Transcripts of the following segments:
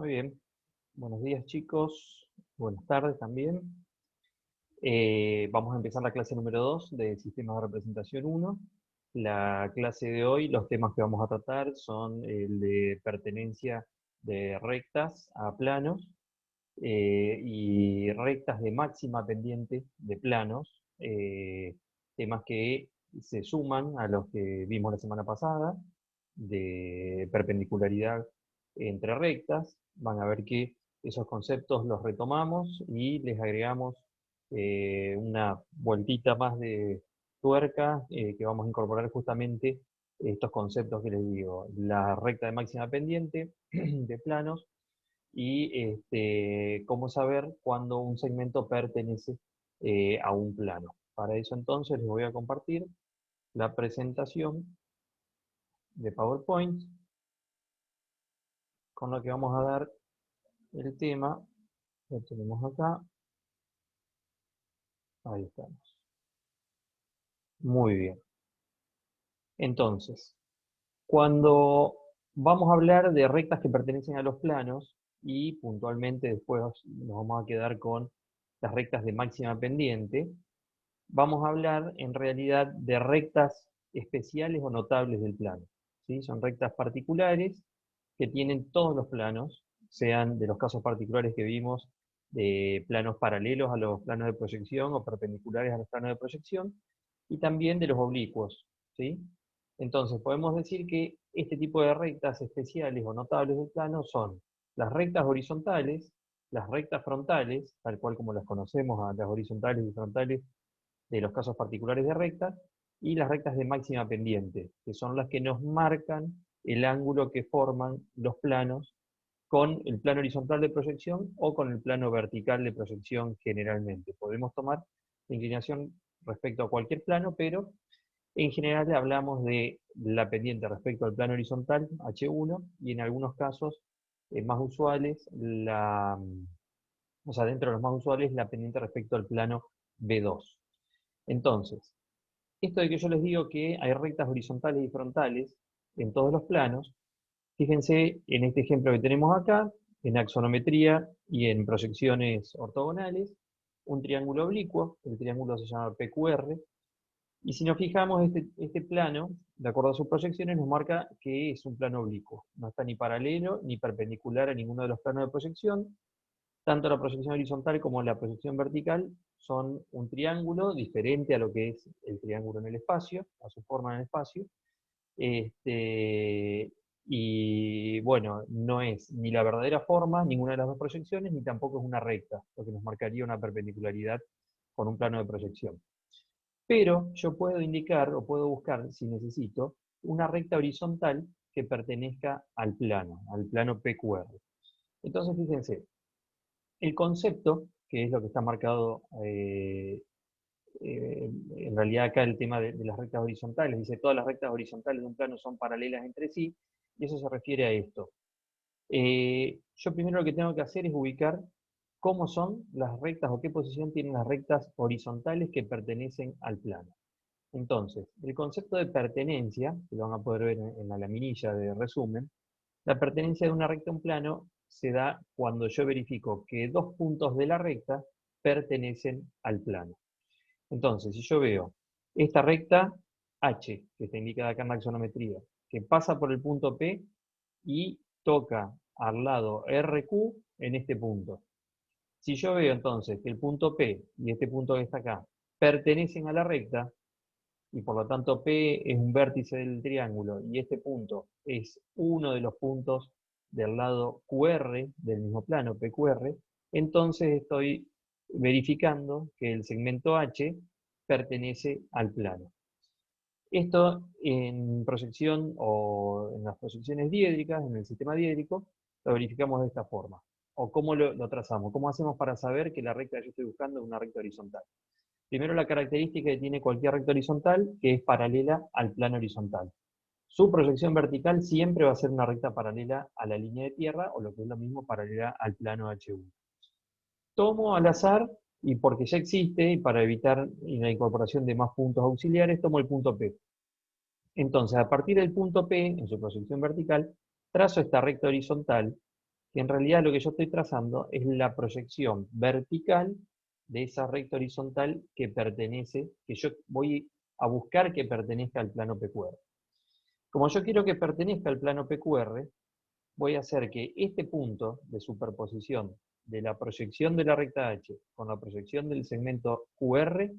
Muy bien. Buenos días, chicos. Buenas tardes también. Vamos a empezar la clase número 2 de Sistemas de Representación 1. La clase de hoy, los temas que vamos a tratar son el de pertenencia de rectas a planos y rectas de máxima pendiente de planos, temas que se suman a los que vimos la semana pasada, de perpendicularidad entre rectas. Van a ver que esos conceptos los retomamos y les agregamos una vueltita más de tuerca que vamos a incorporar justamente estos conceptos que les digo. La recta de máxima pendiente de planos y cómo saber cuándo un segmento pertenece a un plano. Para eso entonces les voy a compartir la presentación de PowerPoint con la que vamos a dar el tema. Lo tenemos acá. Ahí estamos. Muy bien. Entonces, cuando vamos a hablar de rectas que pertenecen a los planos, y puntualmente después nos vamos a quedar con las rectas de máxima pendiente, vamos a hablar en realidad de rectas especiales o notables del plano. ¿Sí? Son rectas particulares que tienen todos los planos, sean de los casos particulares que vimos, de planos paralelos a los planos de proyección o perpendiculares a los planos de proyección, y también de los oblicuos. ¿Sí? Entonces podemos decir que este tipo de rectas especiales o notables del plano son las rectas horizontales, las rectas frontales, tal cual como las conocemos, a las horizontales y frontales de los casos particulares de rectas, y las rectas de máxima pendiente, que son las que nos marcan el ángulo que forman los planos con el plano horizontal de proyección o con el plano vertical de proyección generalmente. Podemos tomar la inclinación respecto a cualquier plano, pero en general hablamos de la pendiente respecto al plano horizontal, H1, y en algunos casos más usuales, o sea, dentro de los más usuales, la pendiente respecto al plano B2. Entonces, esto de que yo les digo que hay rectas horizontales y frontales en todos los planos, fíjense en este ejemplo que tenemos acá, en axonometría y en proyecciones ortogonales, un triángulo oblicuo, el triángulo se llama PQR, y si nos fijamos, este plano, de acuerdo a sus proyecciones, nos marca que es un plano oblicuo. No está ni paralelo ni perpendicular a ninguno de los planos de proyección. Tanto la proyección horizontal como la proyección vertical son un triángulo diferente a lo que es el triángulo en el espacio, a su forma en el espacio. Y bueno, no es ni la verdadera forma, ninguna de las dos proyecciones, ni tampoco es una recta, lo que nos marcaría una perpendicularidad con un plano de proyección. Pero yo puedo indicar o puedo buscar, si necesito, una recta horizontal que pertenezca al plano PQR. Entonces, fíjense, el concepto, que es lo que está marcado en realidad acá el tema de las rectas horizontales, dice todas las rectas horizontales de un plano son paralelas entre sí, y eso se refiere a esto. Yo primero lo que tengo que hacer es ubicar cómo son las rectas o qué posición tienen las rectas horizontales que pertenecen al plano. Entonces, el concepto de pertenencia, que lo van a poder ver en la laminilla de resumen, la pertenencia de una recta a un plano se da cuando yo verifico que dos puntos de la recta pertenecen al plano. Entonces, si yo veo esta recta H, que está indicada acá en la axonometría, que pasa por el punto P y toca al lado RQ en este punto. Si yo veo entonces que el punto P y este punto que está acá pertenecen a la recta, y por lo tanto P es un vértice del triángulo y este punto es uno de los puntos del lado QR del mismo plano, PQR, entonces estoy verificando que el segmento H pertenece al plano. Esto en proyección o en las proyecciones diédricas, en el sistema diédrico, lo verificamos de esta forma. O cómo lo trazamos, cómo hacemos para saber que la recta que yo estoy buscando es una recta horizontal. Primero, la característica que tiene cualquier recta horizontal, que es paralela al plano horizontal. Su proyección vertical siempre va a ser una recta paralela a la línea de tierra, o lo que es lo mismo, paralela al plano H1. Tomo al azar, y porque ya existe, y para evitar la incorporación de más puntos auxiliares, tomo el punto P. Entonces, a partir del punto P, en su proyección vertical, trazo esta recta horizontal, que en realidad lo que yo estoy trazando es la proyección vertical de esa recta horizontal que pertenece, que yo voy a buscar que pertenezca al plano PQR. Como yo quiero que pertenezca al plano PQR, voy a hacer que este punto de superposición de la proyección de la recta H con la proyección del segmento QR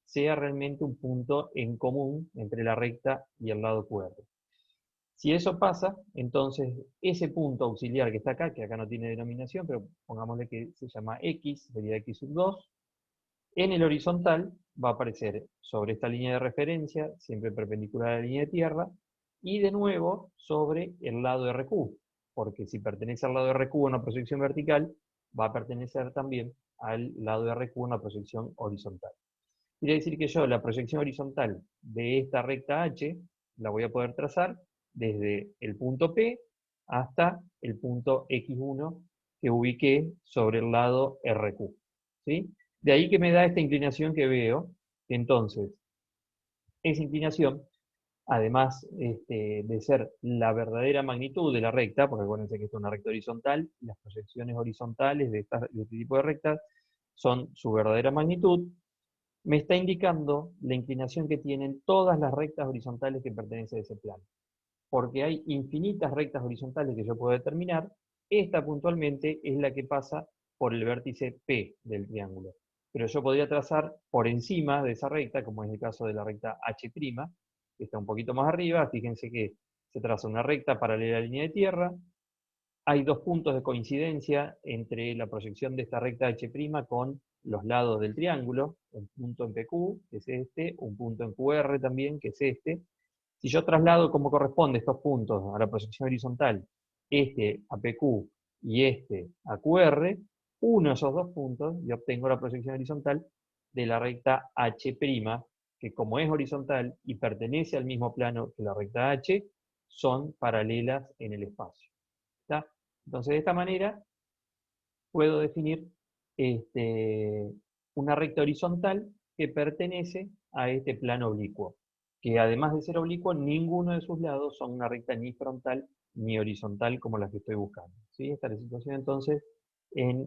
sea realmente un punto en común entre la recta y el lado QR. Si eso pasa, entonces ese punto auxiliar que está acá, que acá no tiene denominación, pero pongámosle que se llama X, sería X sub 2, en el horizontal va a aparecer sobre esta línea de referencia, siempre perpendicular a la línea de tierra, y de nuevo sobre el lado RQ, porque si pertenece al lado RQ en una proyección vertical, va a pertenecer también al lado RQ en una proyección horizontal. Quiere decir que yo la proyección horizontal de esta recta H la voy a poder trazar desde el punto P hasta el punto X1 que ubiqué sobre el lado RQ. ¿Sí? De ahí que me da esta inclinación que veo, que entonces esa inclinación, además de ser la verdadera magnitud de la recta, porque acuérdense que esto es una recta horizontal, las proyecciones horizontales de este tipo de rectas son su verdadera magnitud, me está indicando la inclinación que tienen todas las rectas horizontales que pertenecen a ese plano. Porque hay infinitas rectas horizontales que yo puedo determinar, esta puntualmente es la que pasa por el vértice P del triángulo. Pero yo podría trazar por encima de esa recta, como es el caso de la recta H', que está un poquito más arriba, fíjense que se traza una recta paralela a la línea de tierra, hay dos puntos de coincidencia entre la proyección de esta recta H' con los lados del triángulo, un punto en PQ, que es este, un punto en QR también, que es este. Si yo traslado como corresponde estos puntos a la proyección horizontal, este a PQ y este a QR, uno de esos dos puntos y obtengo la proyección horizontal de la recta H', que como es horizontal y pertenece al mismo plano que la recta H, son paralelas en el espacio. ¿Está? Entonces, de esta manera, puedo definir una recta horizontal que pertenece a este plano oblicuo, que además de ser oblicuo, ninguno de sus lados son una recta ni frontal ni horizontal como las que estoy buscando. ¿Sí? Esta es la situación entonces en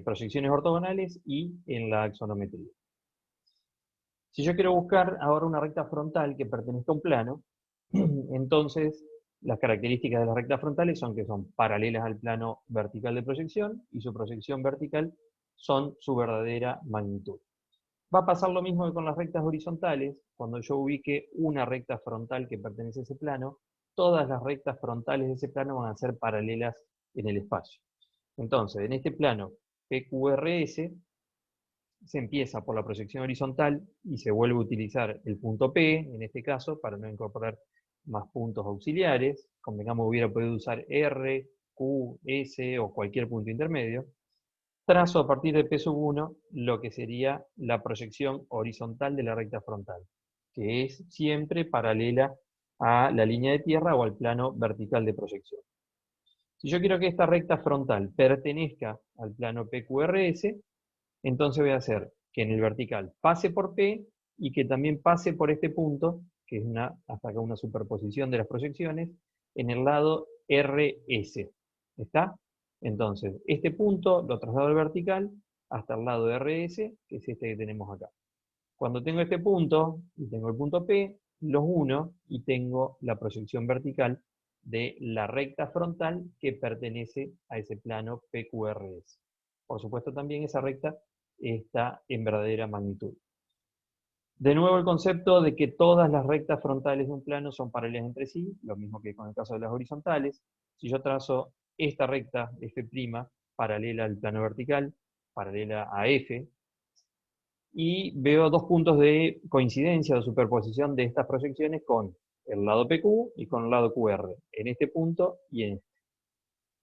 proyecciones ortogonales y en la axonometría. Si yo quiero buscar ahora una recta frontal que pertenezca a un plano, entonces las características de las rectas frontales son que son paralelas al plano vertical de proyección y su proyección vertical son su verdadera magnitud. Va a pasar lo mismo que con las rectas horizontales. Cuando yo ubique una recta frontal que pertenece a ese plano, todas las rectas frontales de ese plano van a ser paralelas en el espacio. Entonces, en este plano PQRS, se empieza por la proyección horizontal y se vuelve a utilizar el punto P, en este caso, para no incorporar más puntos auxiliares. Convengamos, hubiera podido usar R, Q, S o cualquier punto intermedio. Trazo a partir de P sub 1 lo que sería la proyección horizontal de la recta frontal, que es siempre paralela a la línea de tierra o al plano vertical de proyección. Si yo quiero que esta recta frontal pertenezca al plano PQRS, entonces voy a hacer que en el vertical pase por P y que también pase por este punto, que es hasta acá una superposición de las proyecciones, en el lado RS. ¿Está? Entonces, este punto lo traslado al vertical hasta el lado de RS, que es este que tenemos acá. Cuando tengo este punto y tengo el punto P, los uno y tengo la proyección vertical de la recta frontal que pertenece a ese plano PQRS. Por supuesto, también esa recta está en verdadera magnitud. De nuevo el concepto de que todas las rectas frontales de un plano son paralelas entre sí, lo mismo que con el caso de las horizontales. Si yo trazo esta recta F' paralela al plano vertical, paralela a F, y veo dos puntos de coincidencia o superposición de estas proyecciones con el lado PQ y con el lado QR, en este punto y en este.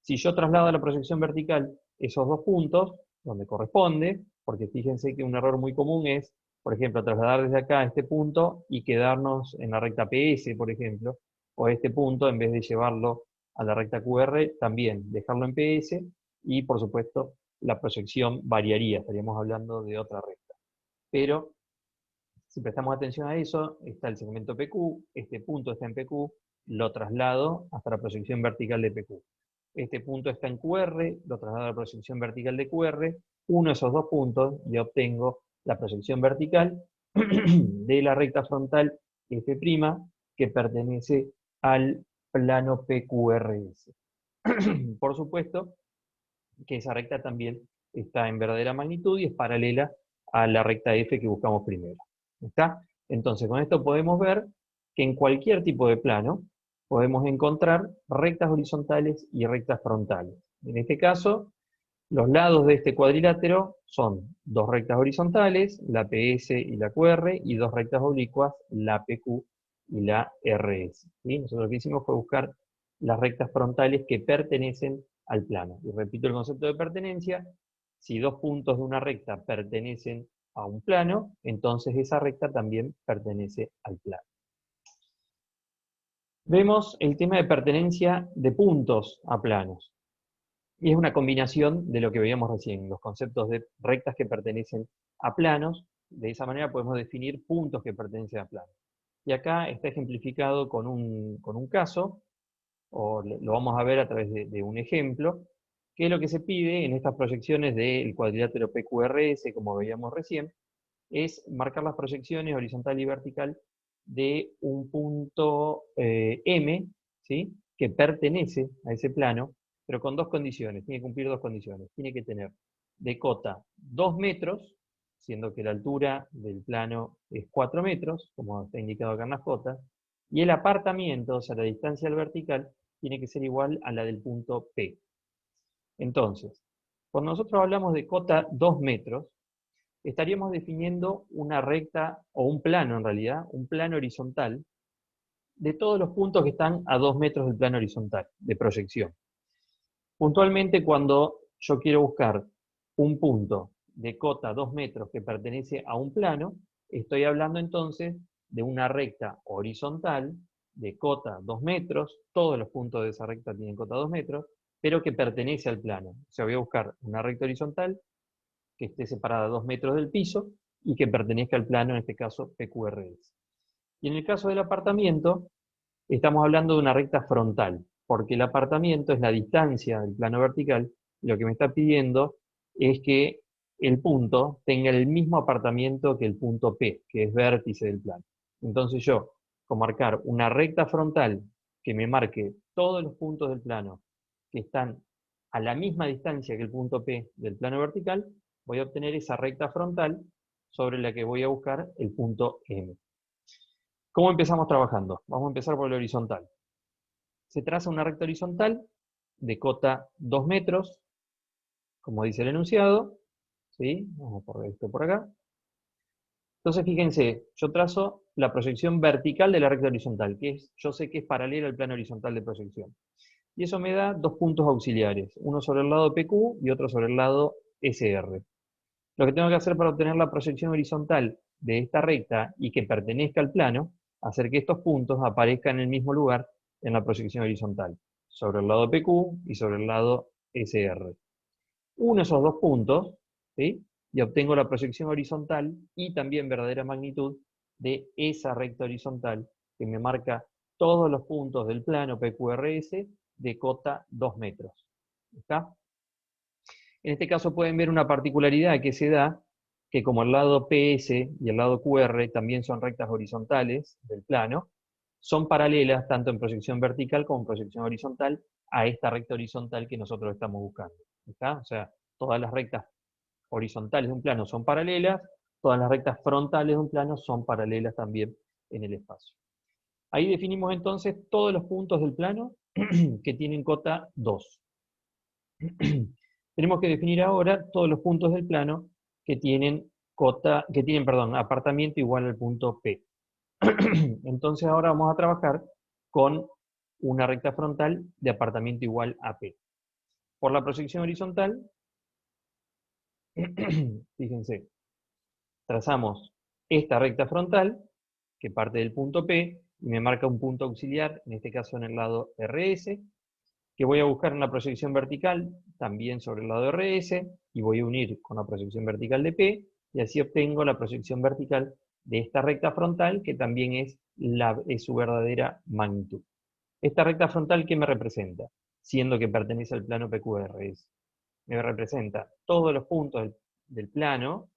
Si yo traslado a la proyección vertical esos dos puntos, donde corresponde, porque fíjense que un error muy común es, por ejemplo, trasladar desde acá a este punto y quedarnos en la recta PS, por ejemplo, o este punto, en vez de llevarlo a la recta QR, también dejarlo en PS, y por supuesto la proyección variaría, estaríamos hablando de otra recta. Pero si prestamos atención a eso, está el segmento PQ, este punto está en PQ, lo traslado hasta la proyección vertical de PQ. este punto está en QR, lo traslado a la proyección vertical de QR, uno de esos dos puntos y obtengo la proyección vertical de la recta frontal F' que pertenece al plano PQRS. Por supuesto que esa recta también está en verdadera magnitud y es paralela a la recta F que buscamos primero. ¿Está? Entonces, con esto podemos ver que en cualquier tipo de plano podemos encontrar rectas horizontales y rectas frontales. En este caso, los lados de este cuadrilátero son dos rectas horizontales, la PS y la QR, y dos rectas oblicuas, la PQ y la RS. ¿Sí? Nosotros lo que hicimos fue buscar las rectas frontales que pertenecen al plano. Y repito el concepto de pertenencia: si dos puntos de una recta pertenecen a un plano, entonces esa recta también pertenece al plano. Vemos el tema de pertenencia de puntos a planos. Y es una combinación de lo que veíamos recién, los conceptos de rectas que pertenecen a planos. De esa manera podemos definir puntos que pertenecen a planos. Y acá está ejemplificado con un caso, o lo vamos a ver a través de un ejemplo, que es lo que se pide en estas proyecciones del cuadrilátero PQRS, como veíamos recién, es marcar las proyecciones horizontal y vertical de un punto M, ¿sí?, que pertenece a ese plano, pero con dos condiciones, tiene que cumplir dos condiciones. Tiene que tener de cota 2 metros, siendo que la altura del plano es 4 metros, como está indicado acá en las cotas, y el apartamiento, o sea, la distancia al vertical, tiene que ser igual a la del punto P. Entonces, cuando nosotros hablamos de cota 2 metros, estaríamos definiendo una recta, o un plano en realidad, un plano horizontal, de todos los puntos que están a 2 metros del plano horizontal, de proyección. Puntualmente, cuando yo quiero buscar un punto de cota 2 metros que pertenece a un plano, estoy hablando entonces de una recta horizontal de cota 2 metros, todos los puntos de esa recta tienen cota 2 metros, pero que pertenece al plano. O sea, voy a buscar una recta horizontal que esté separada a 2 metros del piso y que pertenezca al plano, en este caso PQRS. Y en el caso del apartamiento, estamos hablando de una recta frontal, porque el apartamiento es la distancia del plano vertical, y lo que me está pidiendo es que el punto tenga el mismo apartamiento que el punto P, que es vértice del plano. Entonces yo, con marcar una recta frontal que me marque todos los puntos del plano que están a la misma distancia que el punto P del plano vertical, voy a obtener esa recta frontal sobre la que voy a buscar el punto M. ¿Cómo empezamos trabajando? Vamos a empezar por el horizontal. Se traza una recta horizontal de cota 2 metros, como dice el enunciado. ¿Sí? Vamos a poner esto por acá. Entonces, fíjense, yo trazo la proyección vertical de la recta horizontal, que yo sé que es paralela al plano horizontal de proyección. Y eso me da dos puntos auxiliares, uno sobre el lado PQ y otro sobre el lado SR. Lo que tengo que hacer para obtener la proyección horizontal de esta recta y que pertenezca al plano, hacer que estos puntos aparezcan en el mismo lugar en la proyección horizontal, sobre el lado PQ y sobre el lado SR. Uno esos dos puntos, ¿sí?, y obtengo la proyección horizontal y también verdadera magnitud de esa recta horizontal que me marca todos los puntos del plano PQRS de cota 2 metros. ¿Está? En este caso pueden ver una particularidad que se da, que como el lado PS y el lado QR también son rectas horizontales del plano, son paralelas tanto en proyección vertical como en proyección horizontal a esta recta horizontal que nosotros estamos buscando. ¿Está? O sea, todas las rectas horizontales de un plano son paralelas, todas las rectas frontales de un plano son paralelas también en el espacio. Ahí definimos entonces todos los puntos del plano que tienen cota 2. Tenemos que definir ahora todos los puntos del plano que tienen apartamiento igual al punto P. Entonces ahora vamos a trabajar con una recta frontal de apartamiento igual a P. Por la proyección horizontal, fíjense, trazamos esta recta frontal que parte del punto P y me marca un punto auxiliar, en este caso en el lado RS, que voy a buscar en la proyección vertical, también sobre el lado RS, y voy a unir con la proyección vertical de P, y así obtengo la proyección vertical de esta recta frontal, que también es su verdadera magnitud. Esta recta frontal, ¿qué me representa? siendo que pertenece al plano PQR. Me representa todos los puntos del plano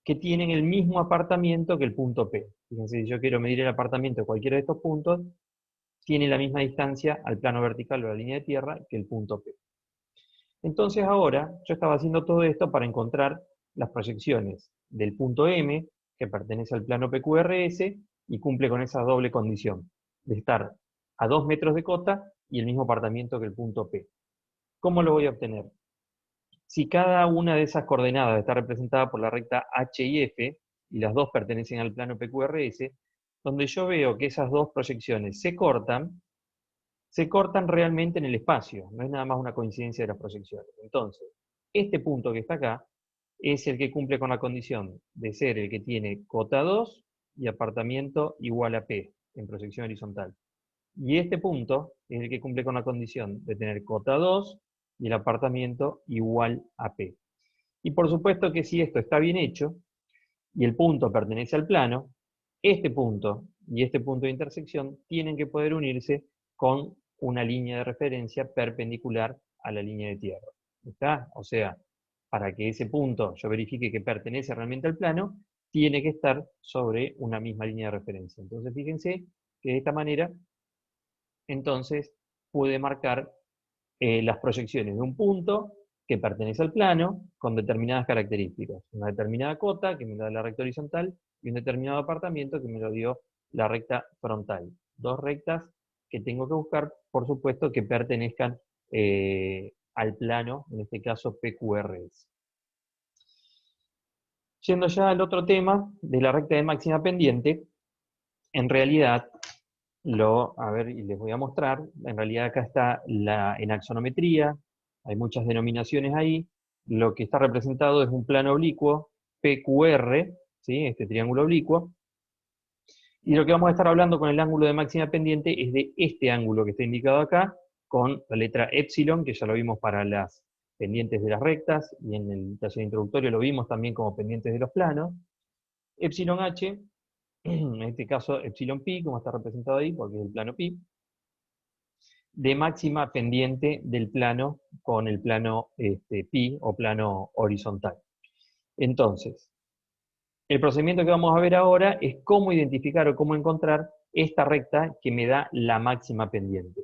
que tienen el mismo apartamiento que el punto P. Fíjense, si yo quiero medir el apartamiento de cualquiera de estos puntos, tiene la misma distancia al plano vertical o a la línea de tierra que el punto P. Entonces ahora, yo estaba haciendo todo esto para encontrar las proyecciones del punto M, que pertenece al plano PQRS, y cumple con esa doble condición, de estar a 2 metros de cota y el mismo apartamiento que el punto P. ¿Cómo lo voy a obtener? Si cada una de esas coordenadas está representada por la recta H y F, y las dos pertenecen al plano PQRS, donde yo veo que esas dos proyecciones se cortan realmente en el espacio, no es nada más una coincidencia de las proyecciones. Entonces, este punto que está acá es el que cumple con la condición de ser el que tiene cota 2 y apartamiento igual a P en proyección horizontal. Y este punto es el que cumple con la condición de tener cota 2 y el apartamiento igual a P. Y por supuesto que si esto está bien hecho, y el punto pertenece al plano, este punto y este punto de intersección tienen que poder unirse con una línea de referencia perpendicular a la línea de tierra. ¿Está? O sea, para que ese punto yo verifique que pertenece realmente al plano, tiene que estar sobre una misma línea de referencia. Entonces fíjense que de esta manera, entonces, pude marcar las proyecciones de un punto que pertenece al plano con determinadas características. Una determinada cota que me da la recta horizontal y un determinado apartamiento que me lo dio la recta frontal. Dos rectas que tengo que buscar, por supuesto, que pertenezcan al plano, en este caso PQRS. Yendo ya al otro tema de la recta de máxima pendiente, en realidad, a ver, y les voy a mostrar, en realidad acá está en axonometría, hay muchas denominaciones ahí, lo que está representado es un plano oblicuo, PQR, ¿sí? Este triángulo oblicuo, y lo que vamos a estar hablando con el ángulo de máxima pendiente es de este ángulo que está indicado acá, con la letra epsilon, que ya lo vimos para las pendientes de las rectas, y en el taller introductorio lo vimos también como pendientes de los planos, epsilon h, en este caso epsilon pi, como está representado ahí, porque es el plano pi, de máxima pendiente del plano con el plano pi o plano horizontal. Entonces, el procedimiento que vamos a ver ahora es cómo identificar o cómo encontrar esta recta que me da la máxima pendiente.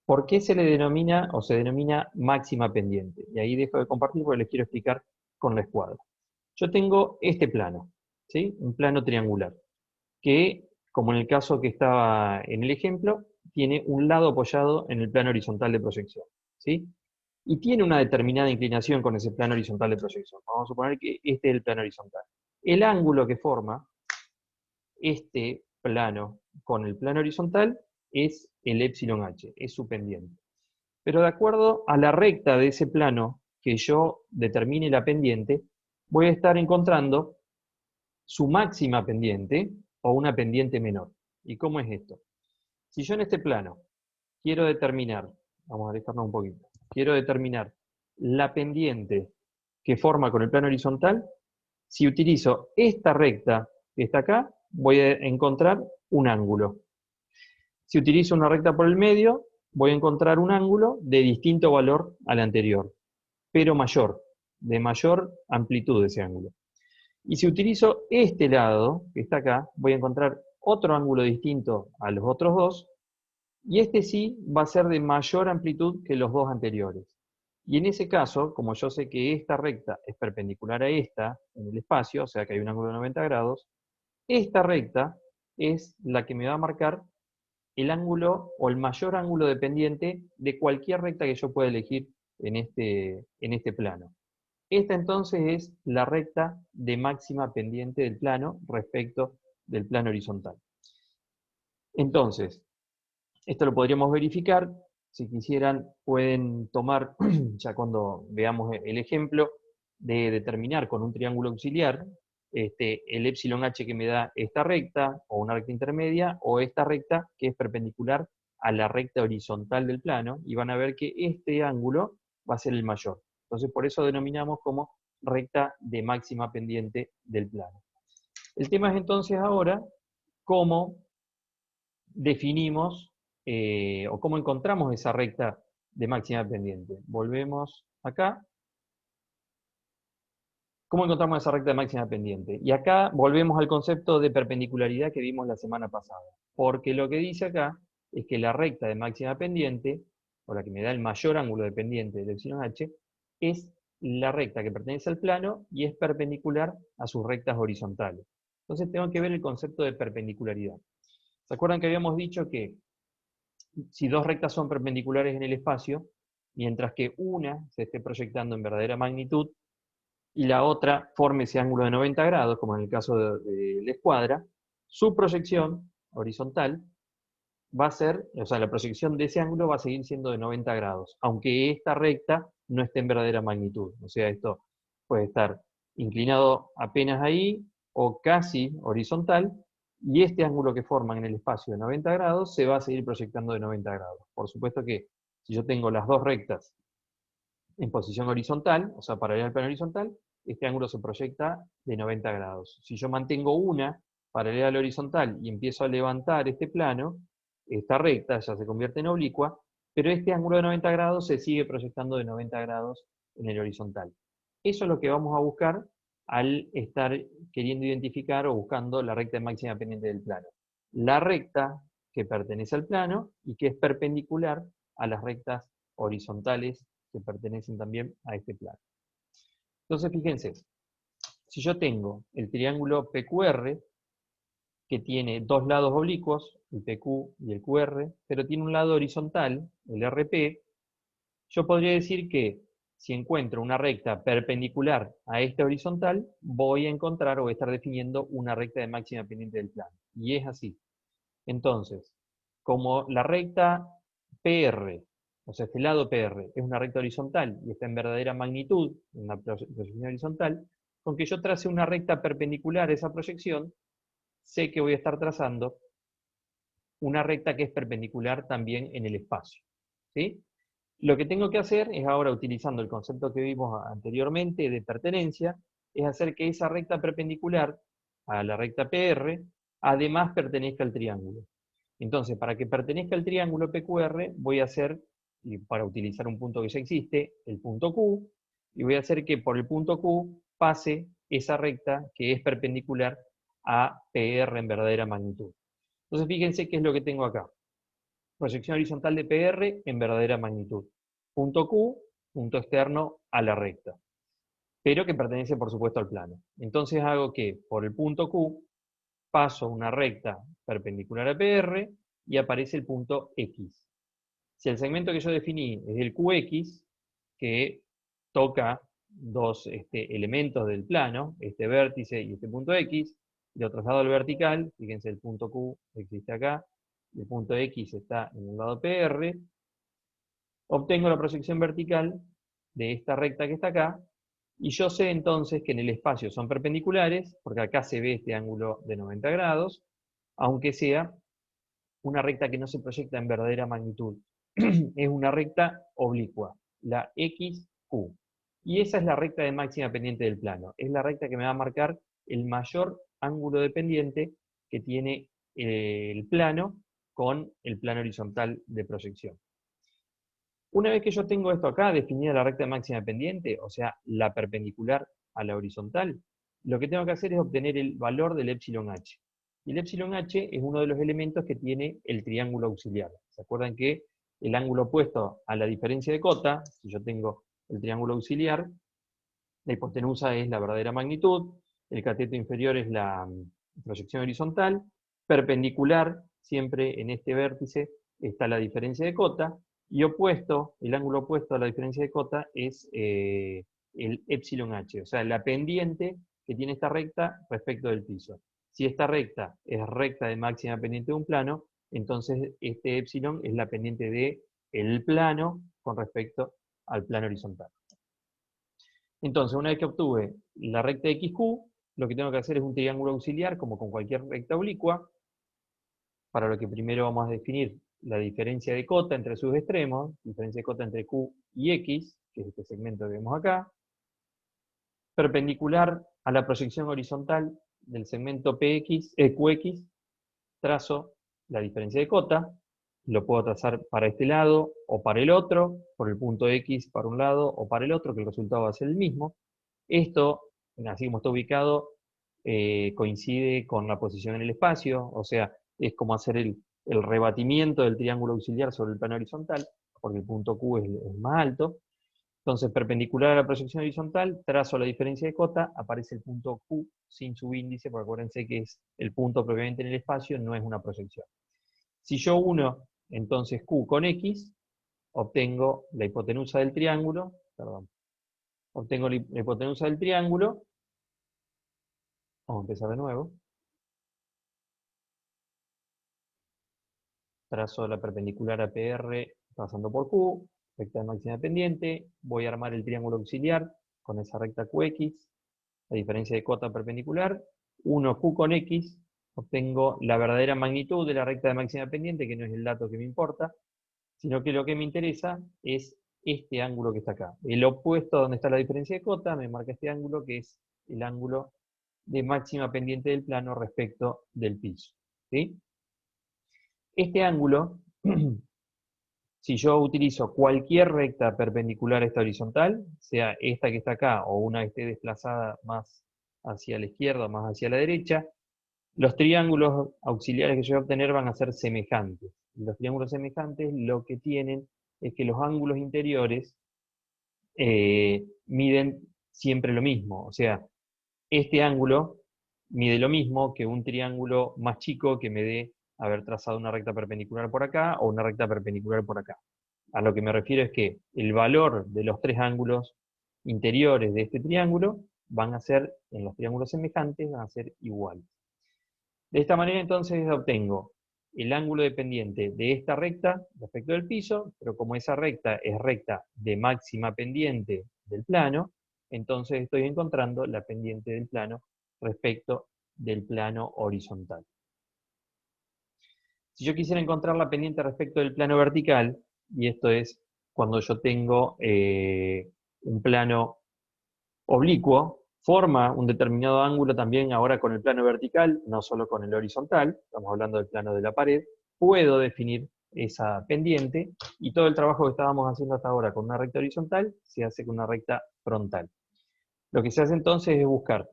¿Por qué se le denomina o se denomina máxima pendiente? Y ahí dejo de compartir porque les quiero explicar con la escuadra. Yo tengo este plano, ¿sí? Un plano triangular, que, como en el caso que estaba en el ejemplo, tiene un lado apoyado en el plano horizontal de proyección, ¿sí? Y tiene una determinada inclinación con ese plano horizontal de proyección. Vamos a suponer que este es el plano horizontal. El ángulo que forma este plano con el plano horizontal es el epsilon h, es su pendiente. Pero de acuerdo a la recta de ese plano que yo determine la pendiente, voy a estar encontrando su máxima pendiente o una pendiente menor. ¿Y cómo es esto? Si yo en este plano quiero determinar, vamos a alejarnos un poquito, quiero determinar la pendiente que forma con el plano horizontal, si utilizo esta recta que está acá, voy a encontrar un ángulo. Si utilizo una recta por el medio, voy a encontrar un ángulo de distinto valor al anterior, pero mayor, de mayor amplitud de ese ángulo. Y si utilizo este lado, que está acá, voy a encontrar otro ángulo distinto a los otros dos, y este sí va a ser de mayor amplitud que los dos anteriores. Y en ese caso, como yo sé que esta recta es perpendicular a esta en el espacio, o sea que hay un ángulo de 90 grados, esta recta es la que me va a marcar el ángulo o el mayor ángulo de pendiente de cualquier recta que yo pueda elegir en este plano. Esta entonces es la recta de máxima pendiente del plano respecto del plano horizontal. Entonces, esto lo podríamos verificar. Si quisieran, pueden tomar, ya cuando veamos el ejemplo, de determinar con un triángulo auxiliar el epsilon h que me da esta recta, o una recta intermedia, o esta recta que es perpendicular a la recta horizontal del plano, y van a ver que este ángulo va a ser el mayor. Entonces, por eso denominamos como recta de máxima pendiente del plano. El tema es entonces ahora cómo definimos o cómo encontramos esa recta de máxima pendiente. Volvemos acá. ¿Cómo encontramos esa recta de máxima pendiente? Y acá volvemos al concepto de perpendicularidad que vimos la semana pasada. Porque lo que dice acá es que la recta de máxima pendiente, o la que me da el mayor ángulo de pendiente del epsilon h, es la recta que pertenece al plano y es perpendicular a sus rectas horizontales. Entonces tengo que ver el concepto de perpendicularidad. ¿Se acuerdan que habíamos dicho que si dos rectas son perpendiculares en el espacio, mientras que una se esté proyectando en verdadera magnitud y la otra forme ese ángulo de 90 grados, como en el caso de la escuadra, su proyección horizontal va a ser, o sea, la proyección de ese ángulo va a seguir siendo de 90 grados, aunque esta recta no esté en verdadera magnitud. O sea, esto puede estar inclinado apenas ahí o casi horizontal, y este ángulo que forman en el espacio de 90 grados se va a seguir proyectando de 90 grados. Por supuesto que si yo tengo las dos rectas en posición horizontal, o sea, paralela al plano horizontal, este ángulo se proyecta de 90 grados. Si yo mantengo una paralela al horizontal y empiezo a levantar este plano, esta recta ya se convierte en oblicua, pero este ángulo de 90 grados se sigue proyectando de 90 grados en el horizontal. Eso es lo que vamos a buscar al estar queriendo identificar o buscando la recta de máxima pendiente del plano. La recta que pertenece al plano y que es perpendicular a las rectas horizontales que pertenecen también a este plano. Entonces, fíjense, si yo tengo el triángulo PQR, que tiene dos lados oblicuos, el PQ y el QR, pero tiene un lado horizontal, el RP, yo podría decir que si encuentro una recta perpendicular a esta horizontal, voy a encontrar o voy a estar definiendo una recta de máxima pendiente del plano. Y es así. Entonces, como la recta PR, o sea, este lado PR es una recta horizontal y está en verdadera magnitud, una proyección horizontal, con que yo trace una recta perpendicular a esa proyección, sé que voy a estar trazando una recta que es perpendicular también en el espacio. ¿Sí? Lo que tengo que hacer es ahora, utilizando el concepto que vimos anteriormente de pertenencia, es hacer que esa recta perpendicular a la recta PR, además pertenezca al triángulo. Entonces, para que pertenezca al triángulo PQR, voy a hacer, y para utilizar un punto que ya existe, el punto Q, y voy a hacer que por el punto Q pase esa recta que es perpendicular a PR en verdadera magnitud. Entonces, fíjense qué es lo que tengo acá. Proyección horizontal de PR en verdadera magnitud. Punto Q, punto externo a la recta, pero que pertenece, por supuesto, al plano. Entonces hago que por el punto Q paso una recta perpendicular a PR y aparece el punto X. Si el segmento que yo definí es el QX, que toca dos elementos del plano, este vértice y este punto X, lo traslado al vertical, fíjense el punto Q existe acá, y el punto X está en el lado PR, obtengo la proyección vertical de esta recta que está acá, y yo sé entonces que en el espacio son perpendiculares, porque acá se ve este ángulo de 90 grados, aunque sea una recta que no se proyecta en verdadera magnitud. Es una recta oblicua, la XQ. Y esa es la recta de máxima pendiente del plano. Es la recta que me va a marcar el mayor ángulo de pendiente que tiene el plano con el plano horizontal de proyección. Una vez que yo tengo esto acá, definida la recta de máxima pendiente, o sea, la perpendicular a la horizontal, lo que tengo que hacer es obtener el valor del epsilon h. Y el epsilon h es uno de los elementos que tiene el triángulo auxiliar. ¿Se acuerdan que el ángulo opuesto a la diferencia de cota, si yo tengo el triángulo auxiliar, la hipotenusa es la verdadera magnitud, el cateto inferior es la proyección horizontal, perpendicular, siempre en este vértice está la diferencia de cota, y opuesto, el ángulo opuesto a la diferencia de cota es el epsilon h, o sea, la pendiente que tiene esta recta respecto del piso. Si esta recta es recta de máxima pendiente de un plano, entonces este epsilon es la pendiente del plano con respecto al plano horizontal. Entonces, una vez que obtuve la recta XQ, lo que tengo que hacer es un triángulo auxiliar, como con cualquier recta oblicua, para lo que primero vamos a definir la diferencia de cota entre sus extremos, diferencia de cota entre Q y X, que es este segmento que vemos acá, perpendicular a la proyección horizontal del segmento QX, trazo la diferencia de cota, lo puedo trazar para este lado o para el otro, por el punto X para un lado o para el otro, que el resultado va a ser el mismo. Esto, así como está ubicado, coincide con la posición en el espacio, o sea, es como hacer el rebatimiento del triángulo auxiliar sobre el plano horizontal, porque el punto Q es más alto. Entonces, perpendicular a la proyección horizontal, trazo la diferencia de cota, aparece el punto Q sin subíndice, porque acuérdense que es el punto propiamente en el espacio, no es una proyección. Si yo uno entonces Q con X, obtengo la hipotenusa del triángulo, perdón, obtengo la hipotenusa del triángulo, vamos a empezar de nuevo, trazo la perpendicular a PR pasando por Q, recta de máxima pendiente, voy a armar el triángulo auxiliar con esa recta QX, la diferencia de cota perpendicular, 1Q con X, obtengo la verdadera magnitud de la recta de máxima pendiente, que no es el dato que me importa, sino que lo que me interesa es este ángulo que está acá. El opuesto donde está la diferencia de cota me marca este ángulo, que es el ángulo de máxima pendiente del plano respecto del piso. ¿Sí? Este ángulo, si yo utilizo cualquier recta perpendicular a esta horizontal, sea esta que está acá o una que esté desplazada más hacia la izquierda o más hacia la derecha, los triángulos auxiliares que yo voy a obtener van a ser semejantes. Los triángulos semejantes lo que tienen es que los ángulos interiores miden siempre lo mismo. O sea, este ángulo mide lo mismo que un triángulo más chico que me dé haber trazado una recta perpendicular por acá o una recta perpendicular por acá. A lo que me refiero es que el valor de los tres ángulos interiores de este triángulo van a ser, en los triángulos semejantes, van a ser iguales. De esta manera entonces obtengo el ángulo dependiente de esta recta respecto del piso, pero como esa recta es recta de máxima pendiente del plano, entonces estoy encontrando la pendiente del plano respecto del plano horizontal. Si yo quisiera encontrar la pendiente respecto del plano vertical, y esto es cuando yo tengo un plano oblicuo, forma un determinado ángulo también ahora con el plano vertical, no solo con el horizontal, estamos hablando del plano de la pared, puedo definir esa pendiente y todo el trabajo que estábamos haciendo hasta ahora con una recta horizontal se hace con una recta frontal. Lo que se hace entonces es buscar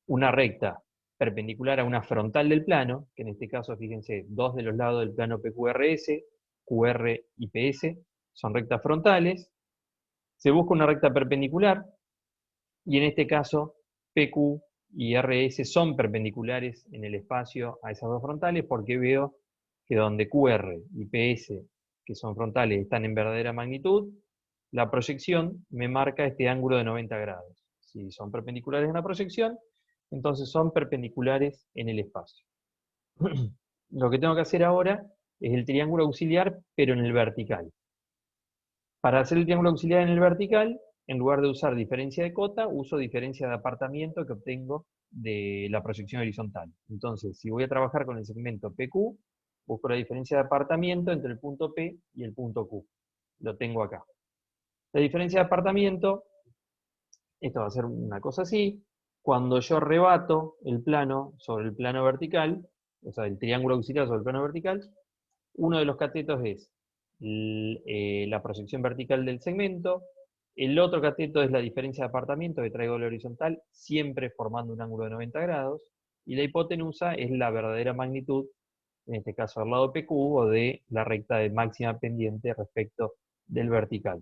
una recta perpendicular a una frontal del plano, que en este caso, fíjense, dos de los lados del plano PQRS, QR y PS, son rectas frontales. Se busca una recta perpendicular, y en este caso, PQ y RS son perpendiculares en el espacio a esas dos frontales, porque veo que donde QR y PS, que son frontales, están en verdadera magnitud, la proyección me marca este ángulo de 90 grados. Si son perpendiculares en la proyección, entonces son perpendiculares en el espacio. Lo que tengo que hacer ahora es el triángulo auxiliar, pero en el vertical. Para hacer el triángulo auxiliar en el vertical, en lugar de usar diferencia de cota, uso diferencia de apartamiento que obtengo de la proyección horizontal. Entonces, si voy a trabajar con el segmento PQ, busco la diferencia de apartamiento entre el punto P y el punto Q. Lo tengo acá. La diferencia de apartamiento, esto va a ser una cosa así, cuando yo rebato el plano sobre el plano vertical, o sea, el triángulo auxiliar sobre el plano vertical, uno de los catetos es la proyección vertical del segmento, el otro cateto es la diferencia de apartamiento que traigo a la horizontal, siempre formando un ángulo de 90 grados, y la hipotenusa es la verdadera magnitud, en este caso del lado PQ, o de la recta de máxima pendiente respecto del vertical.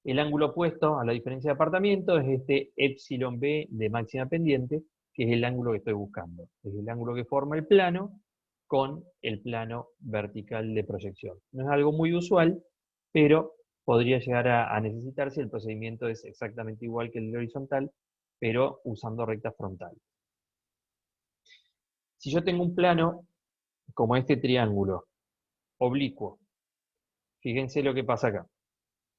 El ángulo opuesto a la diferencia de apartamiento es este epsilon B de máxima pendiente, que es el ángulo que estoy buscando. Es el ángulo que forma el plano con el plano vertical de proyección. No es algo muy usual, pero podría llegar a necesitarse. El procedimiento es exactamente igual que el de horizontal, pero usando rectas frontales. Si yo tengo un plano como este triángulo oblicuo, fíjense lo que pasa acá.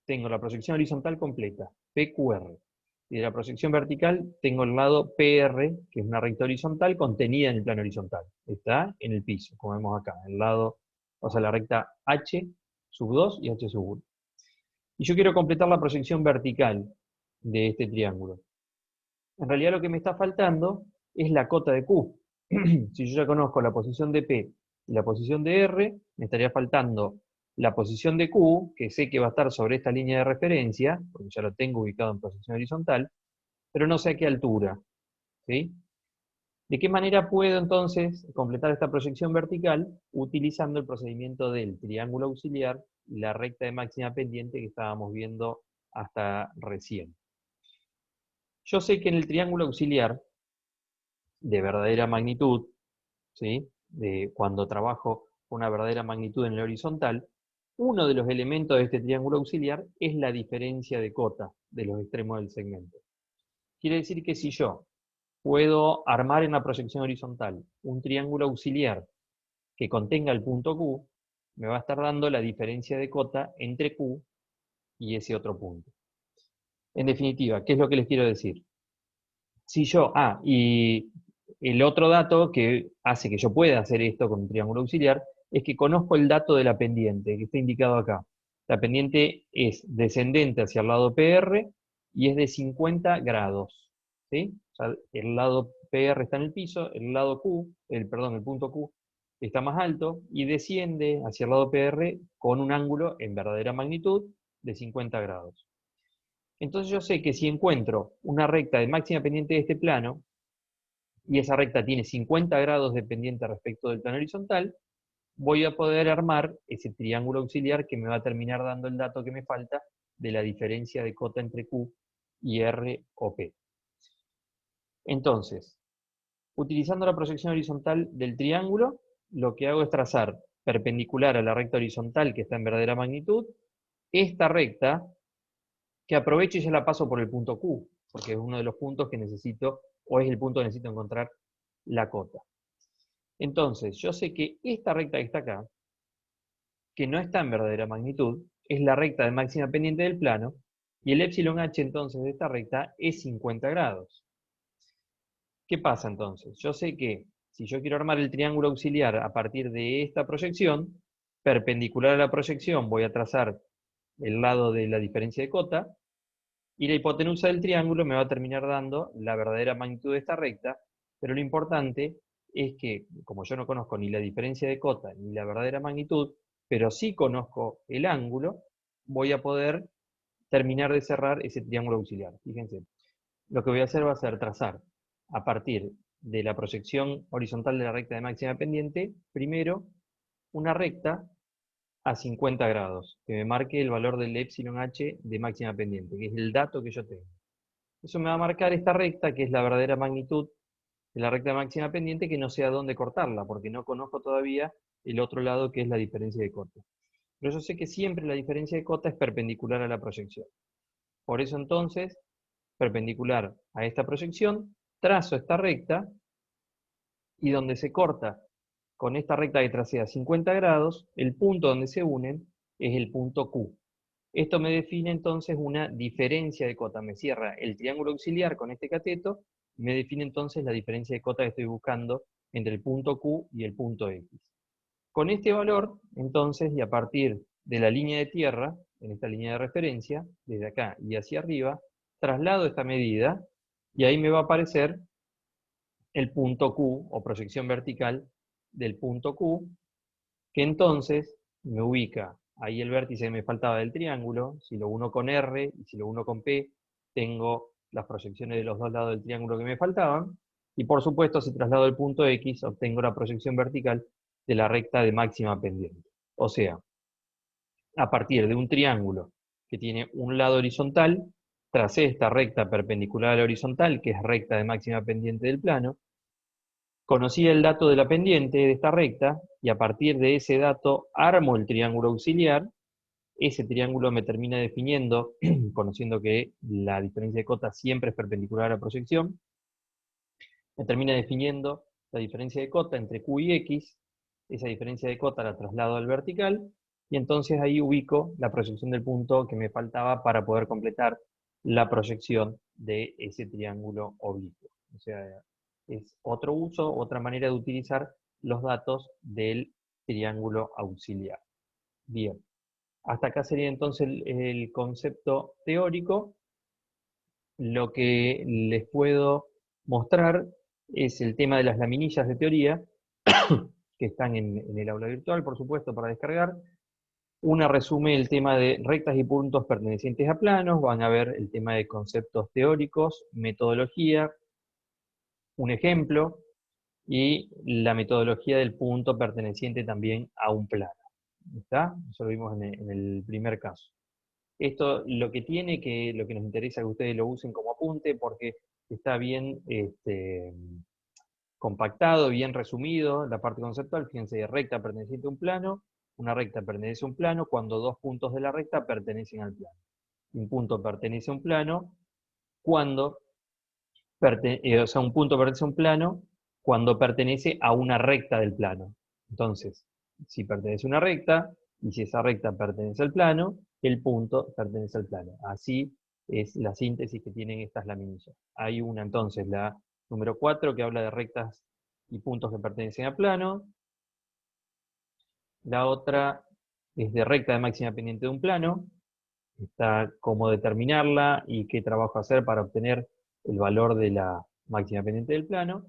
Tengo la proyección horizontal completa, PQR. Y de la proyección vertical tengo el lado PR, que es una recta horizontal contenida en el plano horizontal. Está en el piso, como vemos acá. El lado, o sea, la recta H sub 2 y H sub 1. Y yo quiero completar la proyección vertical de este triángulo. En realidad lo que me está faltando es la cota de Q. Si yo ya conozco la posición de P y la posición de R, me estaría faltando la posición de Q, que sé que va a estar sobre esta línea de referencia, porque ya lo tengo ubicado en posición horizontal, pero no sé a qué altura, ¿sí? ¿De qué manera puedo entonces completar esta proyección vertical? Utilizando el procedimiento del triángulo auxiliar y la recta de máxima pendiente que estábamos viendo hasta recién. Yo sé que en el triángulo auxiliar de verdadera magnitud, ¿sí? Cuando trabajo con una verdadera magnitud en el horizontal, uno de los elementos de este triángulo auxiliar es la diferencia de cota de los extremos del segmento. Quiere decir que si yo puedo armar en la proyección horizontal un triángulo auxiliar que contenga el punto Q, me va a estar dando la diferencia de cota entre Q y ese otro punto. En definitiva, ¿qué es lo que les quiero decir? Si yo, y el otro dato que hace que yo pueda hacer esto con un triángulo auxiliar es que conozco el dato de la pendiente, que está indicado acá. La pendiente es descendente hacia el lado PR y es de 50 grados. ¿Sí? O sea, el lado PR está en el piso, el lado Q, perdón, el punto Q está más alto y desciende hacia el lado PR con un ángulo en verdadera magnitud de 50 grados. Entonces yo sé que si encuentro una recta de máxima pendiente de este plano, y esa recta tiene 50 grados de pendiente respecto del plano horizontal, voy a poder armar ese triángulo auxiliar que me va a terminar dando el dato que me falta de la diferencia de cota entre Q y R o P. Entonces, utilizando la proyección horizontal del triángulo, lo que hago es trazar perpendicular a la recta horizontal que está en verdadera magnitud, esta recta, que aprovecho y ya la paso por el punto Q, porque es uno de los puntos que necesito, o es el punto que necesito encontrar la cota. Entonces, yo sé que esta recta que está acá, que no está en verdadera magnitud, es la recta de máxima pendiente del plano, y el epsilon h entonces de esta recta es 50 grados. ¿Qué pasa entonces? Yo sé que si yo quiero armar el triángulo auxiliar a partir de esta proyección, perpendicular a la proyección voy a trazar el lado de la diferencia de cota, y la hipotenusa del triángulo me va a terminar dando la verdadera magnitud de esta recta, pero lo importante es que, como yo no conozco ni la diferencia de cota ni la verdadera magnitud, pero sí conozco el ángulo, voy a poder terminar de cerrar ese triángulo auxiliar. Fíjense, lo que voy a hacer va a ser trazar a partir de la proyección horizontal de la recta de máxima pendiente, primero una recta a 50 grados, que me marque el valor del epsilon h de máxima pendiente, que es el dato que yo tengo. Eso me va a marcar esta recta, que es la verdadera magnitud de la recta de máxima pendiente, que no sé a dónde cortarla, porque no conozco todavía el otro lado, que es la diferencia de cota. Pero yo sé que siempre la diferencia de cota es perpendicular a la proyección. Por eso entonces, perpendicular a esta proyección, trazo esta recta, y donde se corta con esta recta que tracé a 50 grados, el punto donde se unen es el punto Q. Esto me define entonces una diferencia de cota. Me cierra el triángulo auxiliar con este cateto, y me define entonces la diferencia de cota que estoy buscando entre el punto Q y el punto X. Con este valor, entonces, y a partir de la línea de tierra, en esta línea de referencia, desde acá y hacia arriba, traslado esta medida, y ahí me va a aparecer el punto Q, o proyección vertical del punto Q, que entonces me ubica ahí el vértice que me faltaba del triángulo. Si lo uno con R y si lo uno con P, tengo las proyecciones de los dos lados del triángulo que me faltaban, y por supuesto si traslado el punto X, obtengo la proyección vertical de la recta de máxima pendiente. O sea, a partir de un triángulo que tiene un lado horizontal, tracé esta recta perpendicular a la horizontal, que es recta de máxima pendiente del plano, conocí el dato de la pendiente de esta recta, y a partir de ese dato armo el triángulo auxiliar. Ese triángulo me termina definiendo, conociendo que la diferencia de cota siempre es perpendicular a la proyección, me termina definiendo la diferencia de cota entre Q y X. Esa diferencia de cota la traslado al vertical, y entonces ahí ubico la proyección del punto que me faltaba para poder completar la proyección de ese triángulo oblicuo. O sea, es otro uso, otra manera de utilizar los datos del triángulo auxiliar. Bien, hasta acá sería entonces el concepto teórico. Lo que les puedo mostrar es el tema de las laminillas de teoría, que están en el aula virtual, por supuesto, para descargar. Una resume el tema de rectas y puntos pertenecientes a planos, van a ver el tema de conceptos teóricos, metodología, un ejemplo, y la metodología del punto perteneciente también a un plano. ¿Está? Eso lo vimos en el primer caso. Esto lo que tiene, que lo que nos interesa que ustedes lo usen como apunte, porque está bien compactado, bien resumido, la parte conceptual. Fíjense, recta perteneciente a un plano, una recta pertenece a un plano cuando dos puntos de la recta pertenecen al plano. Un punto pertenece a un plano cuando, o sea, un punto pertenece a un plano cuando pertenece a una recta del plano. Entonces, si pertenece a una recta, y si esa recta pertenece al plano, el punto pertenece al plano. Así es la síntesis que tienen estas laminillas. Hay una entonces, la número 4, que habla de rectas y puntos que pertenecen al plano. La otra es de recta de máxima pendiente de un plano. Está cómo determinarla y qué trabajo hacer para obtener el valor de la máxima pendiente del plano.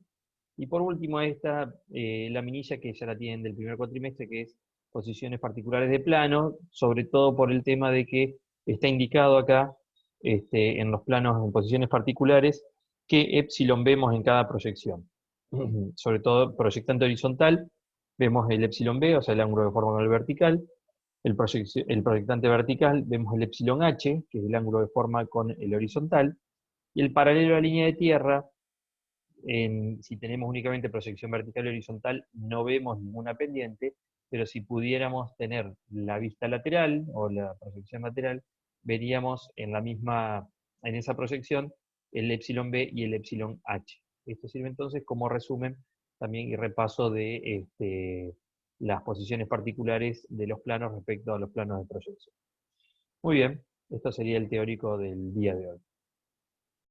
Y por último, esta laminilla que ya la tienen del primer cuatrimestre, que es posiciones particulares de plano, sobre todo por el tema de que está indicado acá, en los planos en posiciones particulares, qué epsilon vemos en cada proyección. Sobre todo, proyectante horizontal, vemos el epsilon B, o sea, el ángulo de forma vertical. El proyectante vertical, vemos el epsilon H, que es el ángulo de forma con el horizontal. Y el paralelo a la línea de tierra, si tenemos únicamente proyección vertical y horizontal, no vemos ninguna pendiente, pero si pudiéramos tener la vista lateral o la proyección lateral, veríamos en esa proyección el epsilon B y el epsilon H. Esto sirve entonces como resumen también y repaso de las posiciones particulares de los planos respecto a los planos de proyección. Muy bien, esto sería el teórico del día de hoy.